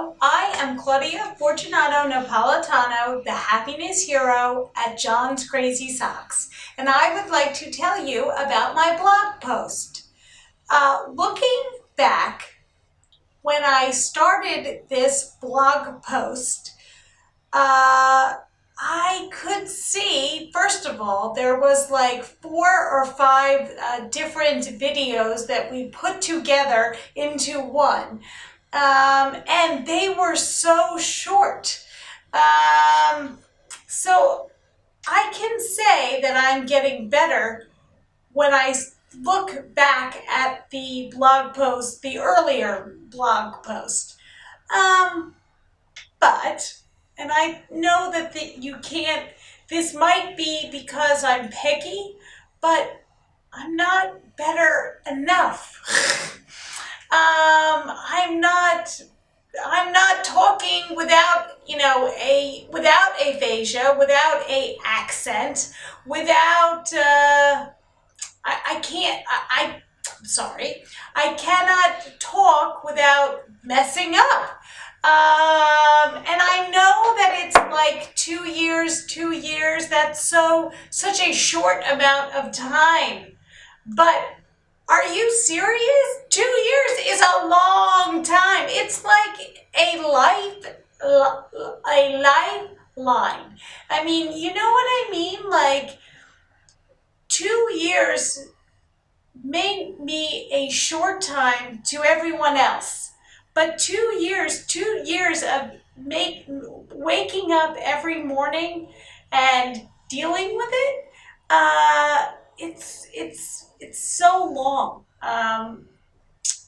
Hello, I am Claudia Fortunato-Napolitano, the happiness hero at John's Crazy Socks, and I would like to tell you about my blog post. Looking back, when I started this blog post, I could see, first of all, there was like 4 or 5 different videos that we put together into one. And they were so short. So I can say that I'm getting better when I look back at the blog post, the earlier blog post. But, and I know that you can't, this might be because I'm picky, but I'm not better enough. I'm not talking without, without aphasia, without a accent, without, I cannot talk without messing up. And I know that it's like 2 years, that's such a short amount of time, but are you serious? 2 years is a long time. It's like a lifeline. I mean, you know what I mean? Like 2 years may be a short time to everyone else, but 2 years of waking up every morning and dealing with it, it's so long,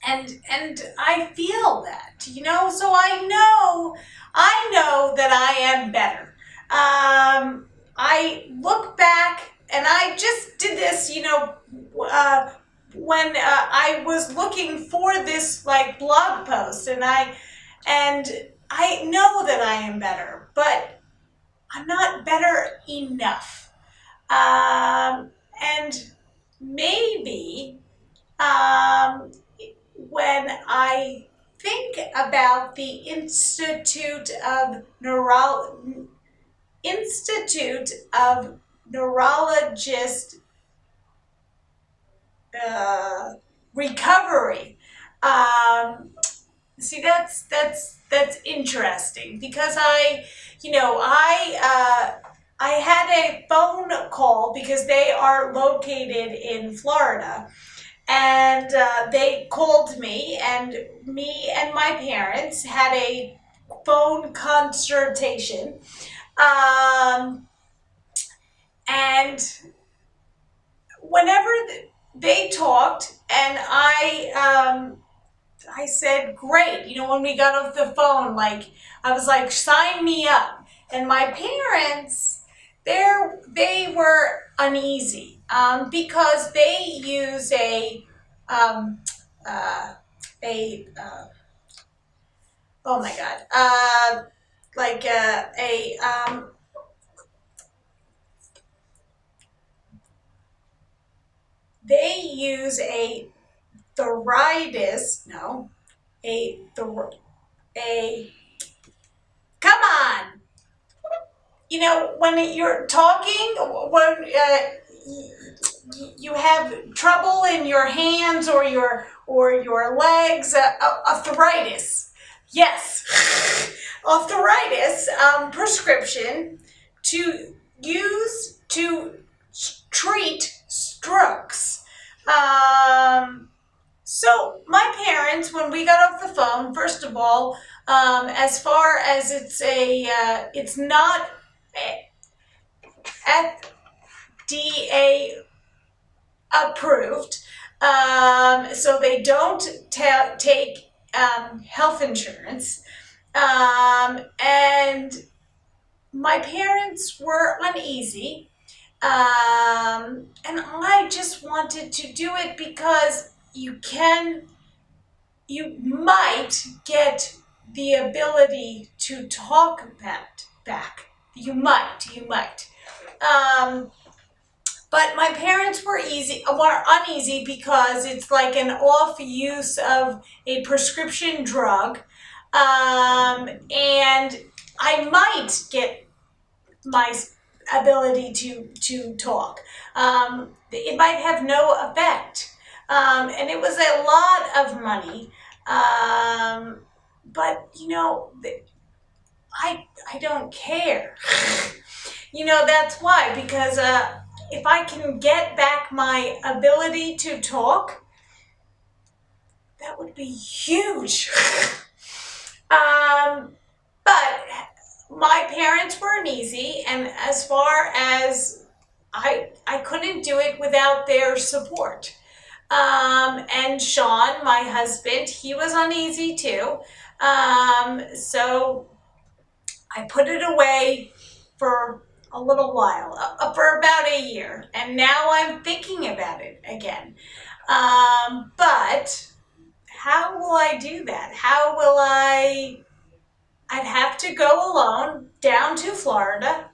and I feel that, so I know that I am better. I look back, and I just did this, when I was looking for this like blog post, and I know that I am better, but I'm not better enough. And maybe when I think about the Institute of Neurologist Recovery, see, that's interesting, because I had a phone call because they are located in Florida, and they called me and my parents had a phone consultation, and whenever they talked, and I said, great, when we got off the phone, like, I was like, sign me up. And my parents, they were uneasy, because they use oh my God, they use a come on, when you're talking, when you have trouble in your hands or your legs, arthritis. Yes, arthritis, prescription to use to treat strokes. So my parents, when we got off the phone, first of all, as far as it's not FDA approved, so they don't take health insurance, and my parents were uneasy, and I just wanted to do it because you might get the ability to talk back. You might. But my parents were uneasy because it's like an off use of a prescription drug. And I might get my ability to talk. It might have no effect. And it was a lot of money. But I don't care. That's why, because if I can get back my ability to talk, that would be huge. But my parents weren't easy, and as far as I couldn't do it without their support. And Sean, my husband, he was uneasy too. So I put it away for a little while, for about a year, and now I'm thinking about it again. But how will I do that? How will I'd have to go alone down to Florida.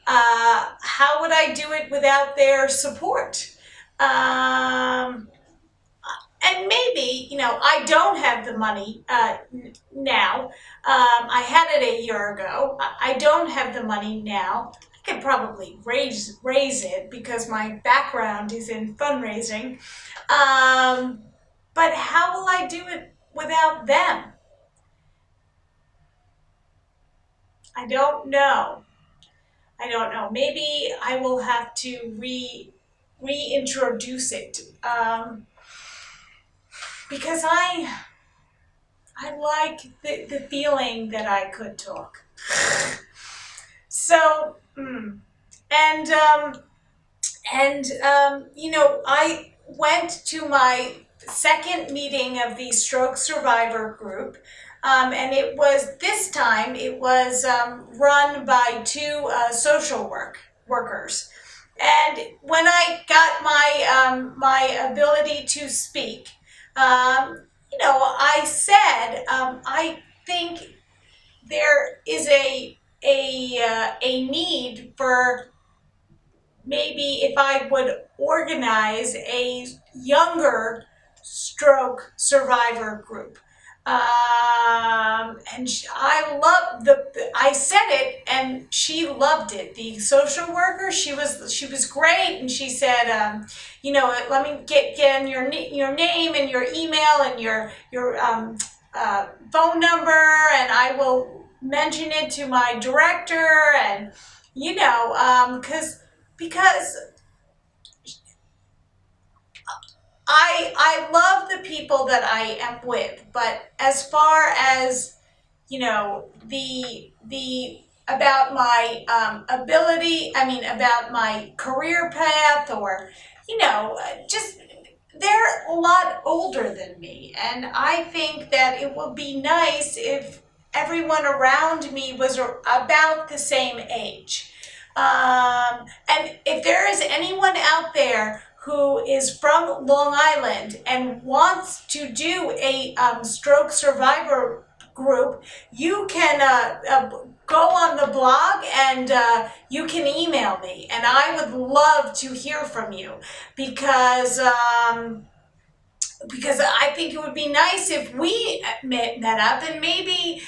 How would I do it without their support? And maybe, I don't have the money now. I had it a year ago. I don't have the money now. I could probably raise it because my background is in fundraising. But how will I do it without them? I don't know. Maybe I will have to reintroduce it because I like the feeling that I could talk. So I went to my second meeting of the stroke survivor group. And it was run by two social workers. And when I got my ability to speak, I said, I think there is a need for maybe if I would organize a younger stroke survivor group. And I said it and she loved it. The social worker, she was great. And she said, let me get in your name and your email and your phone number, and I will mention it to my director. And, because I love the people that I am with, but as far as the about my about my career path, or just they're a lot older than me, and I think that it would be nice if everyone around me was about the same age. And if there is anyone out there who is from Long Island and wants to do a stroke survivor group, you can go on the blog and you can email me, and I would love to hear from you because I think it would be nice if we met up, and maybe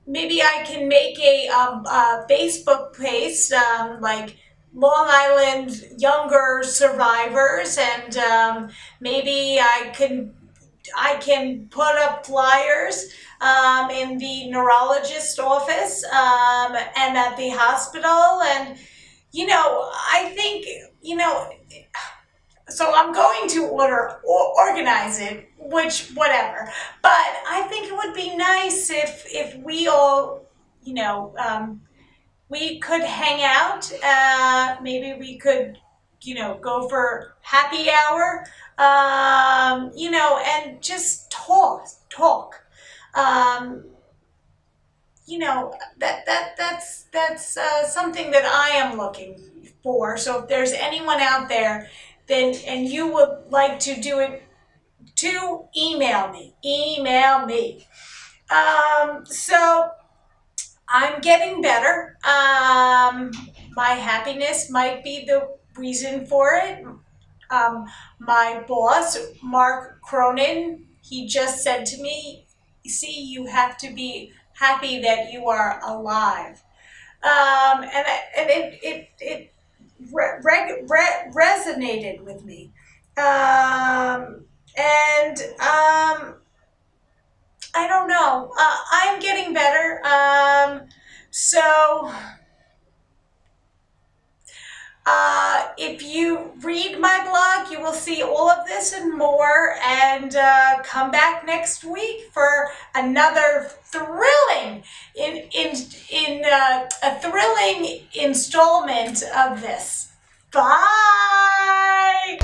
maybe I can make a Facebook page, like Long Island Younger Survivors, and maybe I can put up flyers in the neurologist office and at the hospital, and I think so I'm going to organize it, which whatever. But I think it would be nice if we all, we could hang out. Maybe we could, go for happy hour, and just talk. Um, that's something that I am looking for. So if there's anyone out there and you would like to do it, to email me. So I'm getting better. My happiness might be the reason for it. My boss, Mark Cronin, He just said to me, see, you have to be happy that you are alive. And it resonated with me. And I don't know. I'm getting better. So if you read my blog, you will see all of this and more. And come back next week for another thrilling a thrilling installment of this. Bye.